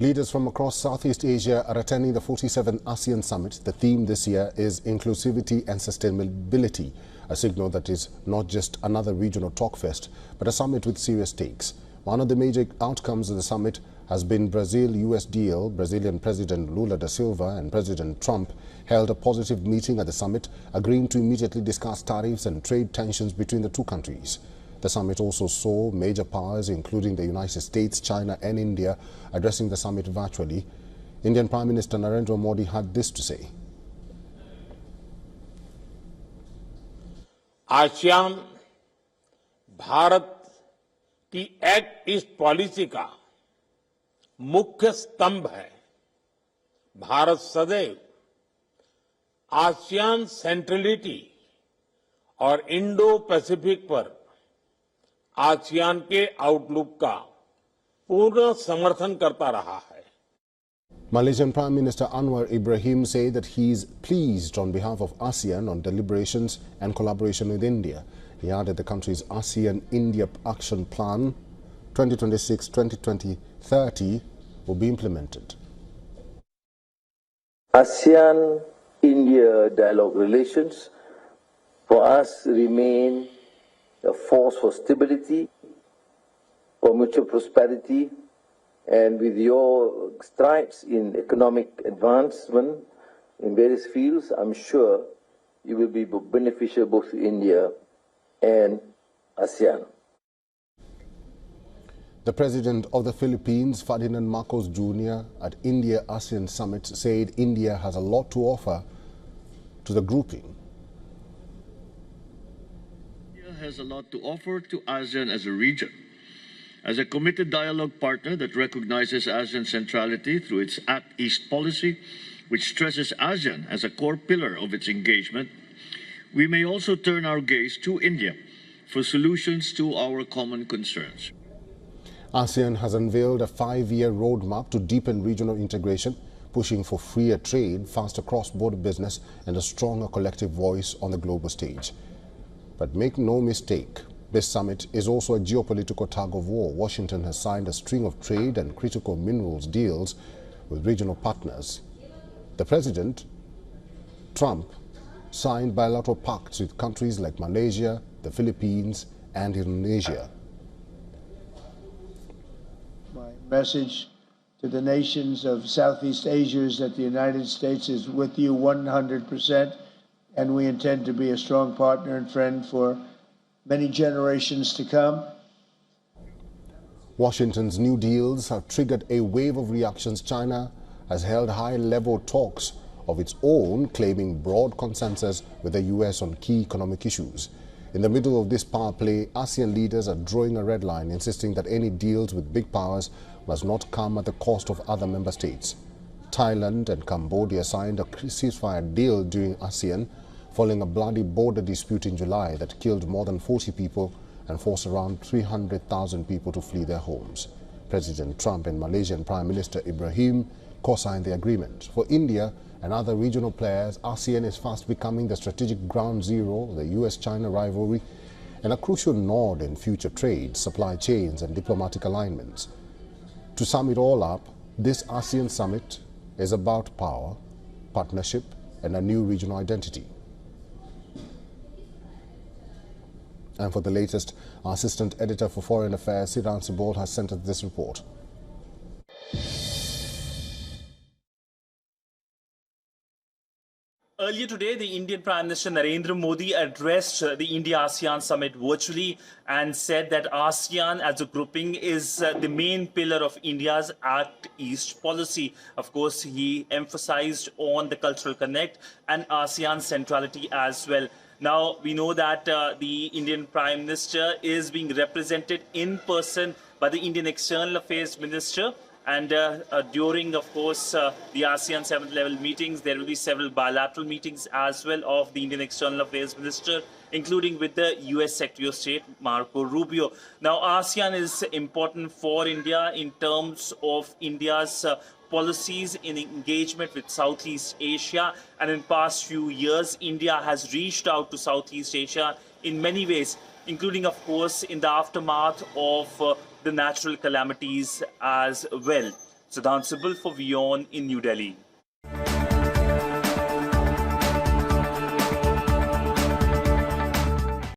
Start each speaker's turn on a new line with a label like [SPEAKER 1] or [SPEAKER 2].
[SPEAKER 1] Leaders from across Southeast Asia are attending the 47th ASEAN Summit. The theme this year is inclusivity and sustainability, a signal that is not just another regional talkfest, but a summit with serious stakes. One of the major outcomes of the summit has been Brazil-US deal. Brazilian President Lula da Silva and President Trump held a positive meeting at the summit, agreeing to immediately discuss tariffs and trade tensions between the two countries. The summit also saw major powers, including the United States, China and India, addressing the summit virtually. Indian Prime Minister Narendra Modi had this to say.
[SPEAKER 2] ASEAN Bharat की act east policy का मुख्य स्तंभ है। भारत सदैव ASEAN centrality और Indo Pacific पर ASEAN के outlook का पूर्ण समर्थन करता रहा है।
[SPEAKER 1] Malaysian Prime Minister Anwar Ibrahim said that he is pleased on behalf of ASEAN on deliberations and collaboration with India. He added the country's ASEAN-India Action Plan 2026-2030 will be implemented.
[SPEAKER 3] ASEAN-India dialogue relations for us remain a force for stability, for mutual prosperity, and with your strides in economic advancement in various fields, I'm sure you will be beneficial both to India and ASEAN.
[SPEAKER 1] The President of the Philippines, Ferdinand Marcos Jr., at India-ASEAN Summit said India has a lot to offer to the grouping.
[SPEAKER 4] India has a lot to offer to ASEAN as a region. As a committed dialogue partner that recognizes ASEAN centrality through its Act East policy, which stresses ASEAN as a core pillar of its engagement, we may also turn our gaze to India for solutions to our common concerns.
[SPEAKER 1] ASEAN has unveiled a 5-year roadmap to deepen regional integration, pushing for freer trade, faster cross-border business and a stronger collective voice on the global stage. But make no mistake, this summit is also a geopolitical tug-of-war. Washington has signed a string of trade and critical minerals deals with regional partners. The President, Trump, signed bilateral pacts with countries like Malaysia, the Philippines and Indonesia.
[SPEAKER 5] My message to the nations of Southeast Asia is that the United States is with you 100%, and we intend to be a strong partner and friend for many generations to come.
[SPEAKER 1] Washington's new deals have triggered a wave of reactions. China has held high-level talks of its own, claiming broad consensus with the U.S. on key economic issues. In the middle of this power play, ASEAN leaders are drawing a red line, insisting that any deals with big powers must not come at the cost of other member states. Thailand and Cambodia signed a ceasefire deal during ASEAN, following a bloody border dispute in July that killed more than 40 people and forced around 300,000 people to flee their homes. President Trump and Malaysian Prime Minister Ibrahim co-signed the agreement. For India and other regional players, ASEAN is fast becoming the strategic ground zero of the US-China rivalry and a crucial node in future trade, supply chains and diplomatic alignments. To sum it all up, this ASEAN summit is about power, partnership and a new regional identity. And for the latest, our Assistant Editor for Foreign Affairs, Siran Sibol, has sent us this report.
[SPEAKER 6] Earlier today, the Indian Prime Minister Narendra Modi addressed the India-ASEAN Summit virtually and said that ASEAN as a grouping is the main pillar of India's Act East policy. Of course, he emphasized on the cultural connect and ASEAN centrality as well. Now, we know that the Indian Prime Minister is being represented in person by the Indian External Affairs Minister. And during, of course, the ASEAN 7th level meetings, there will be several bilateral meetings as well of the Indian External Affairs Minister, including with the US Secretary of State, Marco Rubio. Now, ASEAN is important for India in terms of India's policies in engagement with Southeast Asia. And in past few years, India has reached out to Southeast Asia in many ways, including, of course, in the aftermath of the natural calamities as well. Siddhant Sibal for WION in New Delhi.